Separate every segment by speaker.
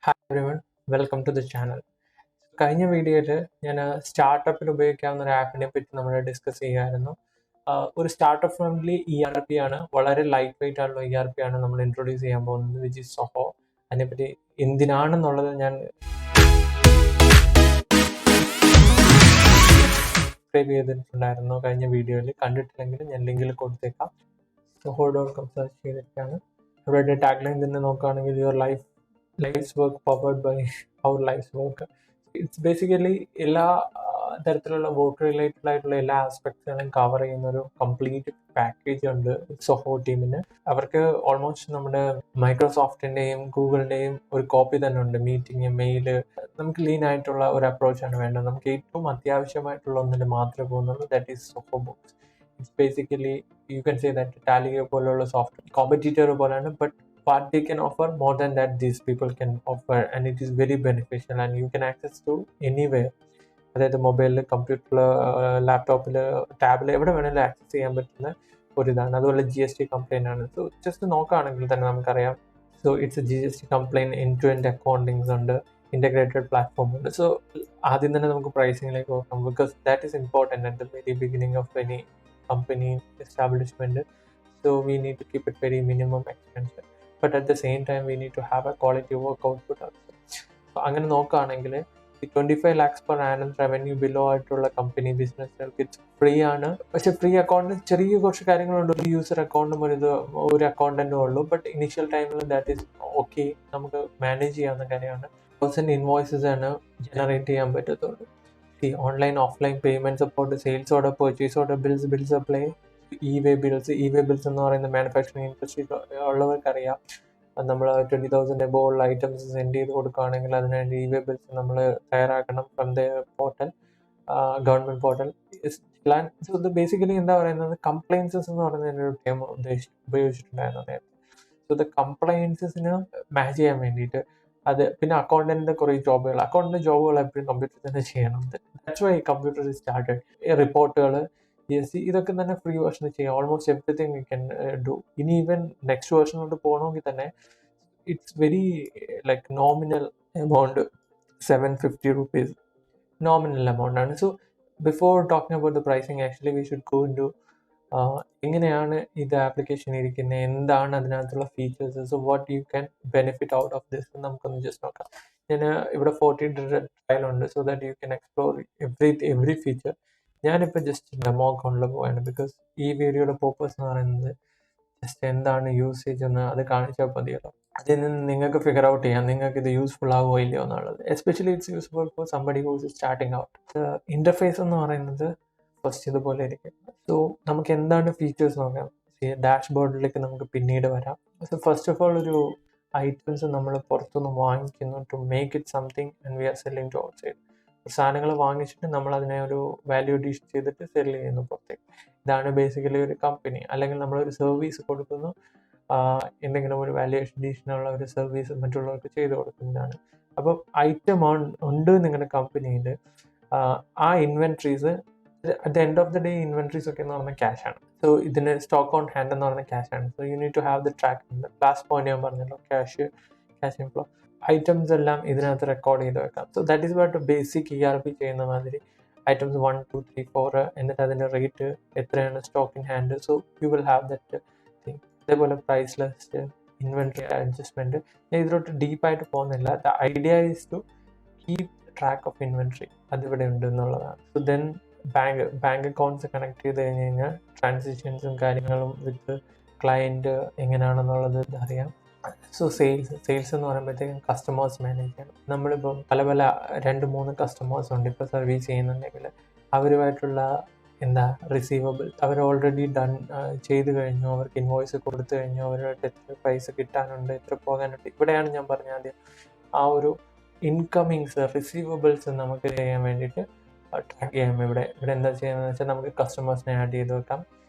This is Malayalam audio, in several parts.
Speaker 1: Hi everyone, welcome to the channel. കഴിഞ്ഞ വീഡിയോയിൽ ഞാൻ സ്റ്റാർട്ടപ്പിൽ ഉപയോഗിക്കാവുന്ന ഒരു ആപ്പിനെ പറ്റി നമ്മൾ ഡിസ്കസ് ചെയ്യുമായിരുന്നു. ഒരു സ്റ്റാർട്ടപ്പ് ഫ്രണ്ട്ലി ERP ആണ്, വളരെ ലൈറ്റ് വെയിറ്റ് ആയിട്ടുള്ള ERP ആണ് നമ്മൾ ഇൻട്രൊഡ്യൂസ് ചെയ്യാൻ പോകുന്നത്, വിച്ച് ഈസ് സൊഹോ. അതിനെപ്പറ്റി എന്തിനാണെന്നുള്ളത് ഞാൻ സബ്സ്ക്രൈബ് ചെയ്തിട്ടുണ്ടായിരുന്നു കഴിഞ്ഞ വീഡിയോയിൽ. കണ്ടിട്ടില്ലെങ്കിൽ ഞാൻ ലിങ്കിൽ കൊടുത്തേക്കാം. soho.com സെർച്ച് ചെയ്തിട്ടാണ്. അവരുടെ ടാഗ് ലൈൻ തന്നെ നോക്കുകയാണെങ്കിൽ your life's work powered by our life's work. It's basically എല്ലാ തരത്തിലുള്ള വർക്ക് റിലേറ്റഡ് ആയിട്ടുള്ള എല്ലാ ആസ്പെക്ട്സുകളും കവർ ചെയ്യുന്ന ഒരു കംപ്ലീറ്റ് പാക്കേജ് ഉണ്ട് സൊഹോ ടീമിന്. അവർക്ക് ഓൾമോസ്റ്റ് നമ്മുടെ മൈക്രോസോഫ്റ്റിന്റെയും ഗൂഗിളിന്റെയും ഒരു കോപ്പി തന്നെ ഉണ്ട്. മീറ്റിംഗ്, മെയില്, നമുക്ക് ലീൻ ആയിട്ടുള്ള ഒരു അപ്രോച്ചാണ് വേണ്ടത്. നമുക്ക് ഏറ്റവും അത്യാവശ്യമായിട്ടുള്ള ഒന്നിൽ മാത്രമേ പോകുന്നുള്ളൂ, that is Zoho Books. It's basically you can say that ടാലിയോ പോലുള്ള സോഫ്റ്റ്വെയർ കോമ്പറ്റീറ്റർ പോലെയാണ്, but what they can offer more than that these people can offer, and it is very beneficial and you can access to anywhere. അതായത് മൊബൈലിൽ, കമ്പ്യൂട്ടറിൽ, ലാപ്ടോപ്പിൽ, ടാബിൽ, എവിടെ വേണമെങ്കിലും ആക്സസ് ചെയ്യാൻ പറ്റുന്ന ഒരു ഇതാണ്. അതുപോലെ GST കംപ്ലൈൻ്റ് ആണ്. സോ ജസ്റ്റ് നോക്കുകയാണെങ്കിൽ തന്നെ നമുക്കറിയാം. So it's GST complaint, end-to-end accountings ഉണ്ട്, ഇൻ്റഗ്രേറ്റഡ് പ്ലാറ്റ്ഫോം ഉണ്ട്. സോ ആദ്യം തന്നെ നമുക്ക് പ്രൈസിങ്ങിലേക്ക് നോക്കാം, because that is important at the very beginning of any company establishment. So we need to keep it very minimum expensive, but at the same time we need to have a quality work output also. So അങ്ങനെ നോക്കുകയാണെങ്കിൽ 25 lakhs per annum revenue below ആയിട്ടുള്ള കമ്പനി ബിസിനസ്സുകൾക്ക് ഇറ്റ്സ് ഫ്രീ ആണ്. പക്ഷെ ഫ്രീ അക്കൗണ്ടിൽ ചെറിയ കുറച്ച് കാര്യങ്ങളുണ്ട്. ഒരു യൂസർ അക്കൗണ്ടും ഒരു അക്കൗണ്ടന്റും ഉള്ളൂ. ബട്ട് ഇനീഷ്യൽ ടൈമിൽ ദാറ്റ് ഈസ് ഓക്കെ, നമുക്ക് മാനേജ് ചെയ്യാവുന്ന കാര്യമാണ്. 1000 ഇൻവോയ്സസ് ആണ് ജനറേറ്റ് ചെയ്യാൻ പറ്റത്തുള്ളൂ. Online offline payment support, sales order, purchase order, bills apply, e way bills എന്ന് പറയുന്ന മാനുഫാക്ചറിങ് ഇൻഡസ്ട്രി ഉള്ളവർക്കറിയാം. നമ്മൾ 20,000 എബോവ് ഉള്ള ഐറ്റംസ് സെൻഡ് ചെയ്ത് കൊടുക്കുകയാണെങ്കിൽ അതിനുവേണ്ടി ഇ-വേ ബിൽസ് നമ്മൾ തയ്യാറാക്കണം from the portal, government portal. So ഇത് ബേസിക്കലി എന്താ പറയുന്നത്, കംപ്ലൈൻസസ് എന്ന് പറയുന്ന ഒരു ടേം ഉപയോഗിച്ചിട്ടുണ്ടായിരുന്നു നേരത്തെ. സോ ഇത് കംപ്ലൈൻസസിന് മാച്ച് ചെയ്യാൻ വേണ്ടിയിട്ട് അത്, പിന്നെ അക്കൗണ്ടന്റിന്റെ കുറേ ജോബുകൾ എപ്പോഴും കമ്പ്യൂട്ടർ തന്നെ ചെയ്യണം. That's why computer started. റിപ്പോർട്ടുകൾ, ഇതൊക്കെ തന്നെ ഫ്രീ വേർഷനിൽ ചെയ്യാം. Almost everything you can do. ഇനി ഈവൻ നെക്സ്റ്റ് വേർഷനിലോട്ട് പോകണമെങ്കിൽ തന്നെ it's very like nominal amount, 750 rupees nominal amount ആണ്. So before talking about the pricing, actually we should go into എങ്ങനെയാണ് ഇത് ആപ്ലിക്കേഷൻ ഇരിക്കുന്നത്, എന്താണ് അതിനകത്തുള്ള features, so what you can benefit out of this നമുക്കൊന്ന് ജസ്റ്റ് നോക്കാം. ഞാൻ ഇവിടെ 14 ട്രയൽ ഉണ്ട്, so that you can explore every feature. ഞാനിപ്പോൾ ജസ്റ്റ് ഡെമോ അക്കൗണ്ടിൽ പോവാണ്, ബിക്കോസ് ഈ വീഡിയോയുടെ പർപ്പസ് എന്ന് പറയുന്നത് ജസ്റ്റ് എന്താണ് യൂസേജ് എന്ന് അത് കാണിച്ചാൽ മതിയല്ലോ. അതിൽ നിന്ന് നിങ്ങൾക്ക് ഫിഗർ ഔട്ട് ചെയ്യാം നിങ്ങൾക്ക് ഇത് യൂസ്ഫുൾ ആകുമോ ഇല്ലയോ എന്നുള്ളത്. Especially it's useful for somebody who's starting out. Interface എന്ന് പറയുന്നത് ഫസ്റ്റ് ഇതുപോലെ ഇരിക്കും. സോ നമുക്ക് എന്താണ് ഫീച്ചേഴ്സ് നോക്കാം. ഡാഷ്ബോർഡിലേക്ക് നമുക്ക് പിന്നീട് വരാം. സോ ഫസ്റ്റ് ഓഫ് ഓൾ, ഒരു ഐറ്റംസ് നമ്മൾ പുറത്തുനിന്ന് വാങ്ങിക്കുന്നു to make it something and we are selling to outside. സാധനങ്ങൾ വാങ്ങിച്ചിട്ട് നമ്മൾ അതിനെ ഒരു വാല്യൂ അഡീഷൻ ചെയ്തിട്ട് സെൽ ചെയ്യുന്നു പുറത്തേക്ക്. ഇതാണ് ബേസിക്കലി ഒരു കമ്പനി. അല്ലെങ്കിൽ നമ്മളൊരു സർവീസ് കൊടുക്കുന്നു, എന്തെങ്കിലും ഒരു വാല്യൂഷൻ അഡീഷനുള്ള ഒരു സർവീസ് മറ്റുള്ളവർക്ക് ചെയ്ത് കൊടുക്കുന്നതാണ്. അപ്പം ഐറ്റം ഉണ്ട് നിങ്ങളുടെ കമ്പനിയിൽ. ആ inventories at the end of the day, inventories ഒക്കെ എന്ന് പറഞ്ഞാൽ ക്യാഷ് ആണ്. സോ ഇതിന് സ്റ്റോക്ക് ഓൺ ഹാൻഡ് എന്ന് പറഞ്ഞാൽ ക്യാഷ് ആണ്. So you need to have the track. Last point ഞാൻ പറഞ്ഞല്ലോ, ക്യാഷ് ഇൻഫ്ലോ. ഐറ്റംസ് എല്ലാം ഇതിനകത്ത് റെക്കോർഡ് ചെയ്ത് വെക്കാം. So that is what basic ERP ചെയ്യുന്ന മാതിരി. ഐറ്റംസ് 1, 2, 3, 4, എന്നിട്ട് അതിൻ്റെ റേറ്റ് എത്രയാണ്, stock in hand. So you will have that thing. അതേപോലെ പ്രൈസ് ലിസ്റ്റ്, ഇൻവെൻട്രി അഡ്ജസ്റ്റ്മെൻറ്റ്. ഞാൻ ഇതിലോട്ട് ഡീപ്പായിട്ട് പോകുന്നില്ല. The idea is to keep track of inventory. അതിവിടെ ഉണ്ട് എന്നുള്ളതാണ്. So then bank accounts connect ചെയ്ത് കഴിഞ്ഞ് കഴിഞ്ഞാൽ ട്രാൻസാക്ഷൻസും കാര്യങ്ങളും വിത്ത് ക്ലയൻറ്റ് എങ്ങനെയാണെന്നുള്ളത് അറിയാം. സോ സെയിൽസ് എന്ന് പറയുമ്പോഴത്തേക്കും കസ്റ്റമേഴ്സ് മാനേജ് ചെയ്യണം. നമ്മളിപ്പം പല 2-3 കസ്റ്റമേഴ്സ് ഉണ്ട് ഇപ്പോൾ സർവീസ് ചെയ്യുന്നുണ്ടെങ്കിൽ, അവരുമായിട്ടുള്ള റിസീവബിൾസ് അവർ ഓൾറെഡി ചെയ്ത് കഴിഞ്ഞു, അവർക്ക് ഇൻവോയ്സ് കൊടുത്തു കഴിഞ്ഞു, അവരുമായിട്ട് എത്ര പൈസ കിട്ടാനുണ്ട്, എത്ര പോകാനുണ്ട്. ഇവിടെയാണ് ഞാൻ പറഞ്ഞ ആദ്യം ആ ഒരു ഇൻകമിങ്സ്, റിസീവബിൾസ് നമുക്ക് ചെയ്യാൻ വേണ്ടിയിട്ട് ട്രാക്ക് ചെയ്യാം. ഇവിടെ എന്താ ചെയ്യുന്നതെന്ന് വെച്ചാൽ നമുക്ക് കസ്റ്റമേഴ്സിനെ ആഡ് ചെയ്ത് വെക്കാം.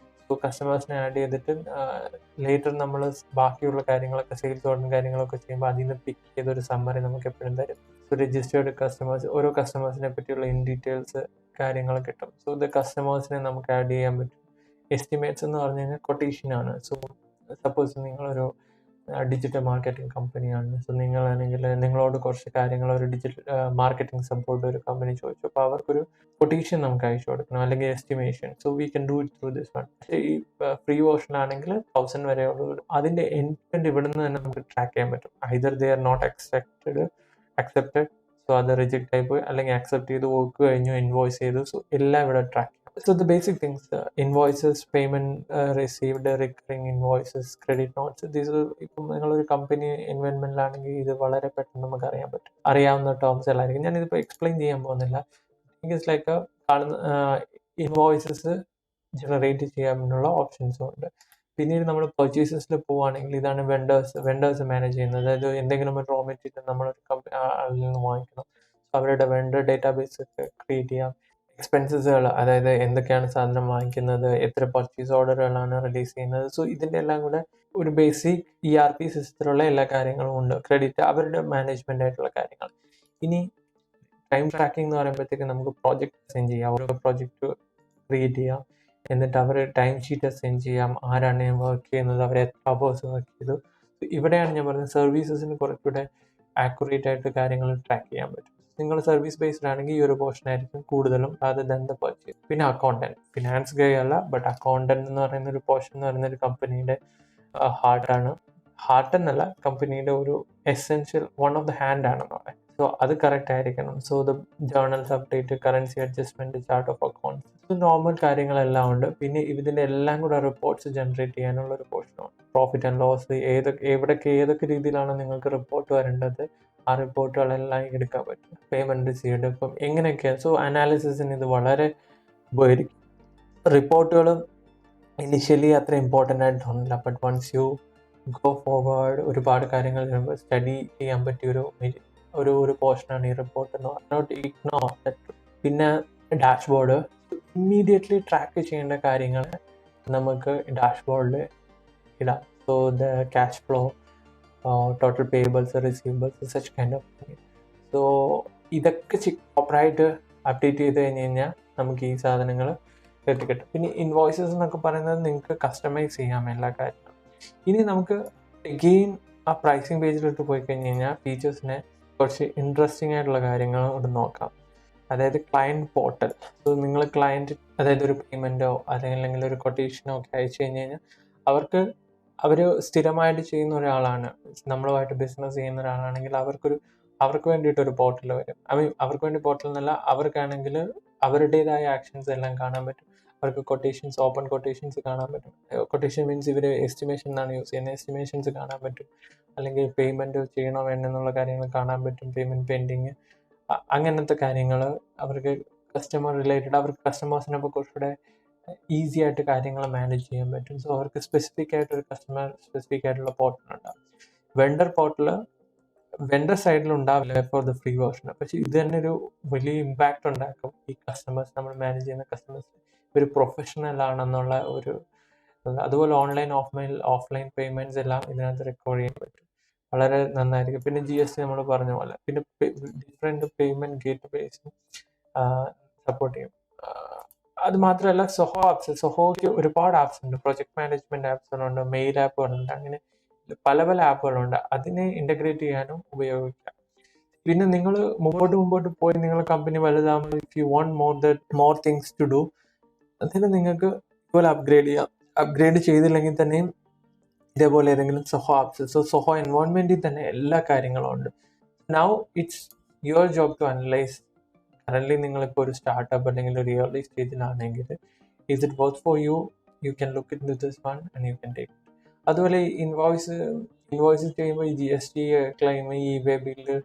Speaker 1: സോ കസ്റ്റമേഴ്സിനെ ആഡ് ചെയ്തിട്ട് ലേറ്റർ നമ്മൾ ബാക്കിയുള്ള കാര്യങ്ങളൊക്കെ, സെയിൽസ് ഓർഡറും കാര്യങ്ങളൊക്കെ ചെയ്യുമ്പോൾ അതിൽ നിന്ന് പിക്ക് ചെയ്തൊരു സമ്മറി നമുക്ക് എപ്പോഴും തരും. സോ രജിസ്റ്റേർഡ് കസ്റ്റമേഴ്സ്, ഓരോ കസ്റ്റമേഴ്സിനെ പറ്റിയുള്ള ഡീറ്റെയിൽസ് കാര്യങ്ങൾ കിട്ടും. സോ ഇത് കസ്റ്റമേഴ്സിനെ നമുക്ക് ആഡ് ചെയ്യാൻ പറ്റും. എസ്റ്റിമേറ്റ്സ് എന്ന് പറഞ്ഞു കഴിഞ്ഞാൽ കൊട്ടേഷനാണ്. സോ സപ്പോസ് നിങ്ങളൊരു ഡിജിറ്റൽ മാർക്കറ്റിംഗ് കമ്പനിയാണ്. സോ നിങ്ങളാണെങ്കിൽ നിങ്ങളോട് നമ്മളോട് കുറച്ച് കാര്യങ്ങൾ ഒരു ഡിജിറ്റൽ മാർക്കറ്റിംഗ് സപ്പോർട്ട് ഒരു കമ്പനി ചോദിച്ചു. അപ്പോൾ അവർക്കൊരു കൊട്ടേഷൻ നമുക്ക് അയച്ചു കൊടുക്കണം, അല്ലെങ്കിൽ estimation. So we can do it through this one. ഈ ഫ്രീ വേർഷൻ ആണെങ്കിൽ 1000 വരെ ഉള്ളൂ. അതിന്റെ എൻഡ് ഇവിടെ നിന്ന് തന്നെ നമുക്ക് ട്രാക്ക് ചെയ്യാൻ പറ്റും. Either they are not accepted, so അത് റിജക്ട് ആയി പോയി, അല്ലെങ്കിൽ അക്സെപ്റ്റ് ചെയ്ത് വർക്ക് കഴിഞ്ഞു, ഇൻവോയ്സ് ചെയ്തു. സോ എല്ലാം ഇവിടെ track. So the basic things, invoices, payment received, recurring invoices, credit notes. These are ഇപ്പം നിങ്ങളൊരു കമ്പനി ഇൻവെസ്റ്റ്മെന്റിലാണെങ്കിൽ ഇത് വളരെ പെട്ടെന്ന് നമുക്ക് അറിയാൻ പറ്റും. അറിയാവുന്ന ടേംസ് എല്ലായിരിക്കും. ഞാനിതിപ്പോൾ എക്സ്പ്ലെയിൻ ചെയ്യാൻ പോകുന്നില്ല. ഇറ്റ്സ് ലൈക്ക് ഇൻവോയ്സസ് ജനറേറ്റ് ചെയ്യാനുള്ള ഓപ്ഷൻസും ഉണ്ട്. പിന്നീട് നമ്മൾ പർച്ചേസസിൽ പോവുകയാണെങ്കിൽ ഇതാണ് വെൻഡേഴ്സ് മാനേജ് ചെയ്യുന്നത്. അതായത് എന്തെങ്കിലും ഒരു റോ മെറ്റീരിയൽ നമ്മളൊരു ആളിൽ നിന്ന് വാങ്ങിക്കണം, അവരുടെ വെണ്ടർ ഡേറ്റാബേസ് ക്രിയേറ്റ് ചെയ്യാം. എക്സ്പെൻസസുകൾ, അതായത് എന്തൊക്കെയാണ് സാധനം വാങ്ങിക്കുന്നത്, എത്ര പർച്ചേസ് ഓർഡറുകളാണ് റിലീസ് ചെയ്യുന്നത്. സോ ഇതിൻ്റെ എല്ലാം കൂടെ ഒരു ബേസിക് ERP സിസ്റ്റത്തിലുള്ള എല്ലാ കാര്യങ്ങളും ഉണ്ട്. ക്രെഡിറ്റ് അവരുടെ മാനേജ്മെന്റ് ആയിട്ടുള്ള കാര്യങ്ങൾ. ഇനി ടൈം ട്രാക്കിംഗ് എന്ന് പറയുമ്പോഴത്തേക്ക് നമുക്ക് പ്രോജക്റ്റ് അസൈൻ ചെയ്യാം, ഓരോ പ്രോജക്റ്റ് ക്രിയേറ്റ് ചെയ്യാം, എന്നിട്ട് അവർ ടൈം ഷീറ്റ് അസൈൻ ചെയ്യാം, ആരാണ് വർക്ക് ചെയ്യുന്നത്, അവർ എത്ര അവേഴ്സ് വർക്ക് ചെയ്തു. ഇവിടെയാണ് ഞാൻ പറഞ്ഞത് സർവീസസിന് കുറച്ചുകൂടെ ആക്യുറേറ്റ് ആയിട്ട് കാര്യങ്ങൾ ട്രാക്ക് ചെയ്യാൻ പറ്റും. നിങ്ങൾ സർവീസ് ബേസ്ഡ് ആണെങ്കിൽ ഈ ഒരു പോർഷൻ ആയിരിക്കും കൂടുതലും, അത് ദ പർച്ചേസ്. പിന്നെ അക്കൗണ്ടന്റ്, ഫിനാൻസ് ഗൈ അല്ല, ബട്ട് അക്കൗണ്ടന്റ് എന്ന് പറയുന്ന ഒരു പോർഷൻ എന്ന് പറയുന്ന ഒരു കമ്പനിയുടെ ഹാർട്ട് എന്നല്ല, കമ്പനിയുടെ ഒരു essential one of the hand ആണെന്ന് പറയാം. സോ അത് കറക്റ്റ് ആയിരിക്കണം. So the journals update, currency adjustment, chart of accounts, normal കാര്യങ്ങളെല്ലാം ഉണ്ട്. പിന്നെ ഇതിന്റെ എല്ലാം കൂടെ റിപ്പോർട്ട്സ് ജനറേറ്റ് ചെയ്യാനുള്ള ഒരു പോർഷനാണ്. പ്രോഫിറ്റ് ആൻഡ് ലോസ്, ഏതൊക്കെ രീതിയിലാണ് നിങ്ങൾക്ക് റിപ്പോർട്ട് വരേണ്ടത്, ആ റിപ്പോർട്ടുകളെല്ലാം എടുക്കാൻ പറ്റും. പേയ്മെന്റ് റിസീവ്ഡ്, ഇപ്പം എങ്ങനെയൊക്കെയാണ്. സോ അനാലിസിസിന് ഇത് വളരെ ഉപകരിക്കും. റിപ്പോർട്ടുകളും ഇനിഷ്യലി അത്ര ഇമ്പോർട്ടൻ്റ് ആയിട്ട് തോന്നില്ല, but once you go forward ഒരുപാട് കാര്യങ്ങൾ സ്റ്റഡി ചെയ്യാൻ പറ്റിയ ഒരു പോർഷനാണ് ഈ റിപ്പോർട്ട് എന്ന് പറഞ്ഞാൽ. പിന്നെ ഡാഷ്ബോർഡ്, ഇമ്മീഡിയറ്റ്ലി ട്രാക്ക് ചെയ്യേണ്ട കാര്യങ്ങൾ നമുക്ക് ഡാഷ്ബോർഡിൽ ഇടാം. So the cash flow, total payables, receivables, such kind of thing. So ഇതൊക്കെ പ്രോപ്പറായിട്ട് അപ്ഡേറ്റ് ചെയ്ത് കഴിഞ്ഞ് കഴിഞ്ഞാൽ നമുക്ക് ഈ സാധനങ്ങൾ എത്തിക്കിട്ടും. പിന്നെ ഇൻവോയ്സസ് എന്നൊക്കെ പറയുന്നത് നിങ്ങൾക്ക് കസ്റ്റമൈസ് ചെയ്യാം എല്ലാ കാര്യങ്ങളും. ഇനി നമുക്ക് എഗെയിൻ ആ പ്രൈസിങ് പേജിലോട്ട് പോയി കഴിഞ്ഞ് കഴിഞ്ഞാൽ ഫീച്ചേഴ്സിനെ കുറച്ച് ഇൻട്രസ്റ്റിംഗ് ആയിട്ടുള്ള കാര്യങ്ങൾ ഇവിടെ നോക്കാം. അതായത് ക്ലയൻറ്റ് പോർട്ടൽ. സോ നിങ്ങൾ അതായത് ഒരു പേയ്മെൻറ്റോ അല്ലെങ്കിൽ ഒരു കൊട്ടേഷനോ ഒക്കെ അയച്ചു കഴിഞ്ഞ് കഴിഞ്ഞാൽ അവർ സ്ഥിരമായിട്ട് ചെയ്യുന്ന ഒരാളാണ്, നമ്മളുമായിട്ട് ബിസിനസ് ചെയ്യുന്ന ഒരാളാണെങ്കിൽ അവർക്ക് വേണ്ടിയിട്ടൊരു പോർട്ടൽ വരും. അവർക്ക് വേണ്ടി പോർട്ടൽ എന്നല്ല, അവർക്കാണെങ്കിൽ അവരുടേതായ ആക്ഷൻസ് എല്ലാം കാണാൻ പറ്റും. അവർക്ക് കൊട്ടേഷൻസ്, ഓപ്പൺ കൊട്ടേഷൻസ് കാണാൻ പറ്റും. കൊട്ടേഷൻ മീൻസ് ഇവർ എസ്റ്റിമേഷൻ എന്നാണ് യൂസ് ചെയ്യുന്നത്. എസ്റ്റിമേഷൻസ് കാണാൻ പറ്റും, അല്ലെങ്കിൽ പേയ്മെൻറ്റ് ചെയ്യണോ വേണ്ടെന്നുള്ള കാര്യങ്ങൾ കാണാൻ പറ്റും, പേയ്മെൻറ്റ് പെൻഡിങ്, അങ്ങനത്തെ കാര്യങ്ങൾ. അവർക്ക് കസ്റ്റമേഴ്സിനൊപ്പം കുറച്ചുകൂടെ ഈസി ആയിട്ട് കാര്യങ്ങൾ മാനേജ് ചെയ്യാൻ പറ്റും. സോ അവർക്ക് സ്പെസിഫിക് ആയിട്ടുള്ള പോർട്ടൽ ഉണ്ടാവും. വെണ്ടർ സൈഡിൽ ഉണ്ടാവില്ല ഫോർ ദ ഫ്രീ വേർഷൻ. പക്ഷെ ഇത് തന്നെ ഒരു വലിയ ഇമ്പാക്റ്റ് ഉണ്ടാക്കും ഈ കസ്റ്റമേഴ്സ്, നമ്മൾ മാനേജ് ചെയ്യുന്ന കസ്റ്റമേഴ്സ് ഒരു പ്രൊഫഷണൽ ആണെന്നുള്ള ഒരു. അതുപോലെ ഓഫ്ലൈൻ പേയ്മെന്റ്സ് എല്ലാം ഇതിനകത്ത് റെക്കോർഡ് ചെയ്യാൻ പറ്റും, വളരെ നന്നായിരിക്കും. പിന്നെ GST നമ്മൾ പറഞ്ഞ പോലെ, പിന്നെ ഡിഫറെൻറ്റ് പേയ്മെന്റ് ഗേറ്റ് വേസും സപ്പോർട്ട് ചെയ്യും. അത് മാത്രമല്ല സൊഹോയ്ക്ക് ഒരുപാട് ആപ്സ് ഉണ്ട്. പ്രൊജക്ട് മാനേജ്മെന്റ് ആപ്സുകളുണ്ട്, മെയിൽ ആപ്പുകളുണ്ട്, അങ്ങനെ പല ആപ്പുകളുണ്ട്. അതിനെ ഇന്റഗ്രേറ്റ് ചെയ്യാനും ഉപയോഗിക്കാം. പിന്നെ നിങ്ങൾ മുമ്പോട്ട് പോയി നിങ്ങളുടെ കമ്പനി വലുതാകുമ്പോൾ if you want more things to do, അതിന് നിങ്ങൾക്ക് ഇതുപോലെ അപ്ഗ്രേഡ് ചെയ്യാം. അപ്ഗ്രേഡ് ചെയ്തില്ലെങ്കിൽ തന്നെയും ഇതേപോലെ ഏതെങ്കിലും സൊഹോ ആപ്സ്, സൊഹോ എൻവയോൺമെന്റിൽ തന്നെ എല്ലാ കാര്യങ്ങളും ഉണ്ട്. Now it's your job to analyse. Current നിങ്ങളിപ്പോൾ ഒരു സ്റ്റാർട്ടപ്പ് അല്ലെങ്കിൽ ഒരു ഇയർലി സ്റ്റേജിലാണെങ്കിൽ, is it worth for you? You can look into this one and you can take. അതുപോലെ ഇൻവോയ്സ് ചെയ്യുമ്പോൾ ഈ GST claim, e way bill,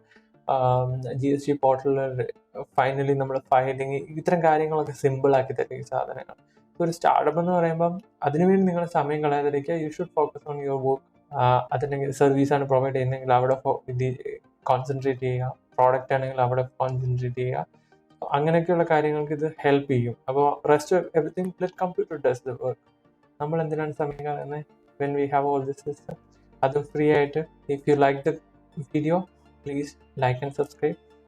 Speaker 1: GST പോർട്ടലിൽ ഫൈനലി നമ്മൾ ഫയലിങ്, ഇത്തരം കാര്യങ്ങളൊക്കെ സിമ്പിൾ ആക്കി തരും ഈ സാധനങ്ങൾ. ഒരു സ്റ്റാർട്ടപ്പ് എന്ന് പറയുമ്പം അതിനുവേണ്ടി നിങ്ങൾ സമയം കളയാതിരിക്കുക. You should focus on your work. അതിനെങ്കിൽ സർവീസാണ് പ്രൊവൈഡ് ചെയ്യുന്നതെങ്കിൽ അവിടെ കോൺസെൻട്രേറ്റ് ചെയ്യുക, പ്രോഡക്റ്റ് ആണെങ്കിൽ അവിടെ കോൺസെൻട്രേറ്റ് ചെയ്യുക. അങ്ങനെയൊക്കെയുള്ള കാര്യങ്ങൾക്ക് ഇത് ഹെൽപ്പ് ചെയ്യും. അപ്പോൾ rest everything let computer does the work. നമ്മൾ എന്തിനാണ് സമയം കളയുന്നത് when we have all this system? അത് ഫ്രീ ആയിട്ട്. If you like the video, please like and subscribe.